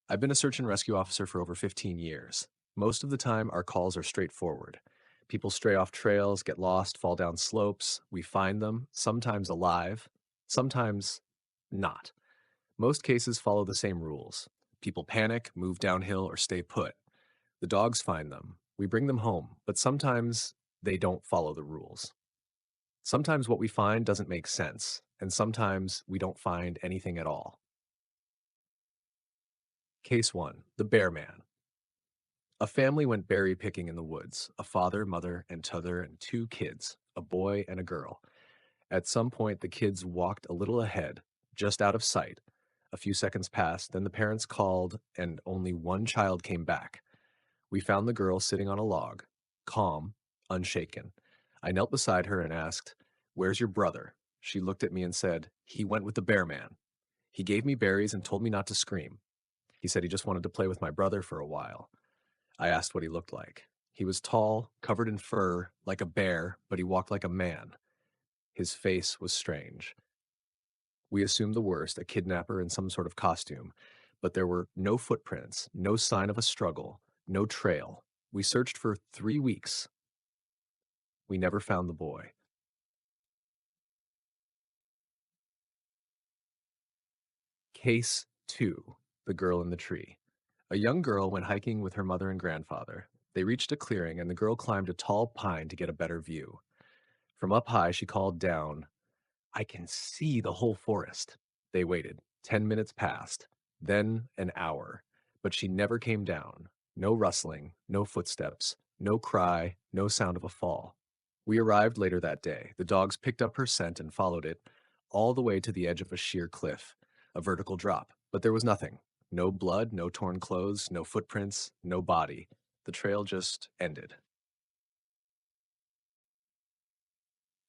I've been a search and rescue officer for over 15 years. Most of the time, our calls are straightforward. People stray off trails, get lost, fall down slopes. We find them, sometimes alive, sometimes not. Most cases follow the same rules. People panic, move downhill, or stay put. The dogs find them. We bring them home, but sometimes they don't follow the rules. Sometimes what we find doesn't make sense, and sometimes we don't find anything at all. Case 1, the Bear Man. A family went berry picking in the woods, a father, mother, and t'other, and two kids, a boy and a girl. At some point, the kids walked a little ahead, just out of sight. A few seconds passed, then the parents called, and only one child came back. We found the girl sitting on a log, calm, unshaken. I knelt beside her and asked, "Where's your brother?" She looked at me and said, "He went with the bear man. He gave me berries and told me not to scream. He said he just wanted to play with my brother for a while." I asked what he looked like. He was tall, covered in fur, like a bear, but he walked like a man. His face was strange. We assumed the worst, a kidnapper in some sort of costume, but there were no footprints, no sign of a struggle, no trail. We searched for 3 weeks. We never found the boy. Case 2, the girl in the tree. A young girl went hiking with her mother and grandfather. They reached a clearing, and the girl climbed a tall pine to get a better view. From up high, she called down, "I can see the whole forest." They waited. 10 minutes passed, then an hour, but she never came down. No rustling, no footsteps, no cry, no sound of a fall. We arrived later that day. The dogs picked up her scent and followed it all the way to the edge of a sheer cliff, a vertical drop, but there was nothing. No blood, no torn clothes, no footprints, no body. The trail just ended.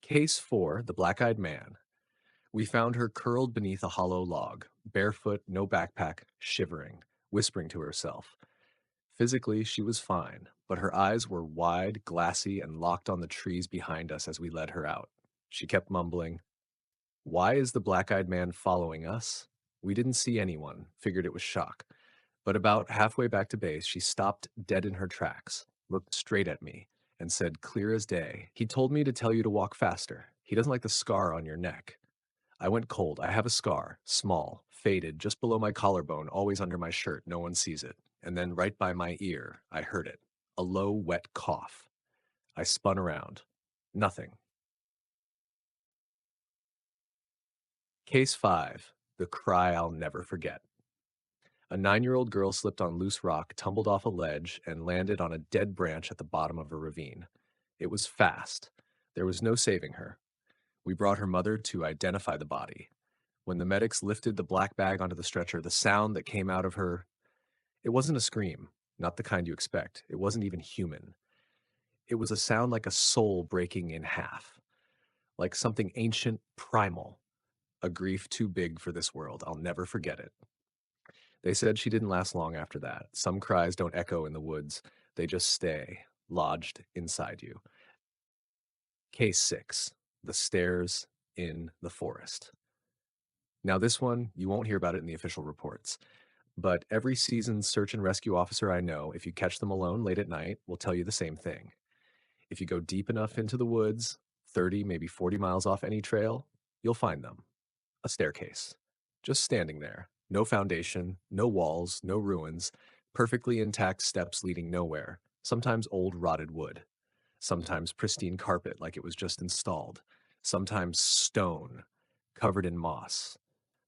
Case 4, the black-eyed man. We found her curled beneath a hollow log, barefoot, no backpack, shivering, whispering to herself. Physically, she was fine, but her eyes were wide, glassy, and locked on the trees behind us as we led her out. She kept mumbling, "Why is the black-eyed man following us?" We didn't see anyone, figured it was shock. But about halfway back to base, she stopped dead in her tracks, looked straight at me, and said clear as day, "He told me to tell you to walk faster. He doesn't like the scar on your neck." I went cold. I have a scar, small, faded, just below my collarbone, always under my shirt. No one sees it. And then right by my ear, I heard it. A low, wet cough. I spun around. Nothing. Case 5, the cry I'll never forget. A 9-year-old girl slipped on loose rock, tumbled off a ledge, and landed on a dead branch at the bottom of a ravine. It was fast. There was no saving her. We brought her mother to identify the body. When the medics lifted the black bag onto the stretcher, the sound that came out of her, it wasn't a scream, not the kind you expect. It wasn't even human. It was a sound like a soul breaking in half, like something ancient, primal, a grief too big for this world. I'll never forget it. They said she didn't last long after that. Some cries don't echo in the woods, they just stay, lodged inside you. Case 6, the stairs in the forest. Now, this one, you won't hear about it in the official reports. But every seasoned search and rescue officer I know, if you catch them alone late at night, will tell you the same thing. If you go deep enough into the woods, 30, maybe 40 miles off any trail, you'll find them. A staircase. Just standing there. No foundation, no walls, no ruins, perfectly intact steps leading nowhere. Sometimes old rotted wood. Sometimes pristine carpet like it was just installed. Sometimes stone, covered in moss.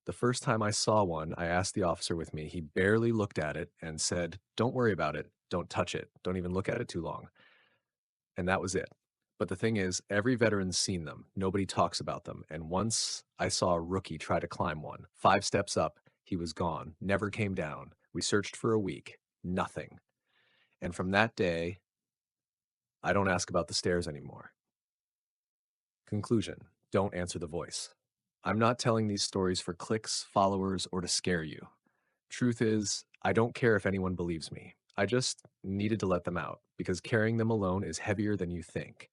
The first time I saw one, I asked the officer with me. He barely looked at it and said, "Don't worry about it. Don't touch it. Don't even look at it too long." And that was it. But the thing is, every veteran's seen them. Nobody talks about them. And once I saw a rookie try to climb one. 5 steps up, he was gone. Never came down. We searched for a week. Nothing. And from that day, I don't ask about the stairs anymore. Conclusion: don't answer the voice. I'm not telling these stories for clicks, followers, or to scare you. Truth is, I don't care if anyone believes me. I just needed to let them out because carrying them alone is heavier than you think.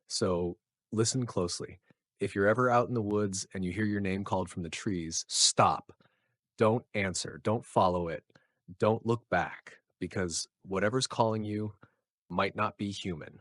So listen closely. If you're ever out in the woods and you hear your name called from the trees, stop. Don't answer. Don't follow it. Don't look back because whatever's calling you might not be human.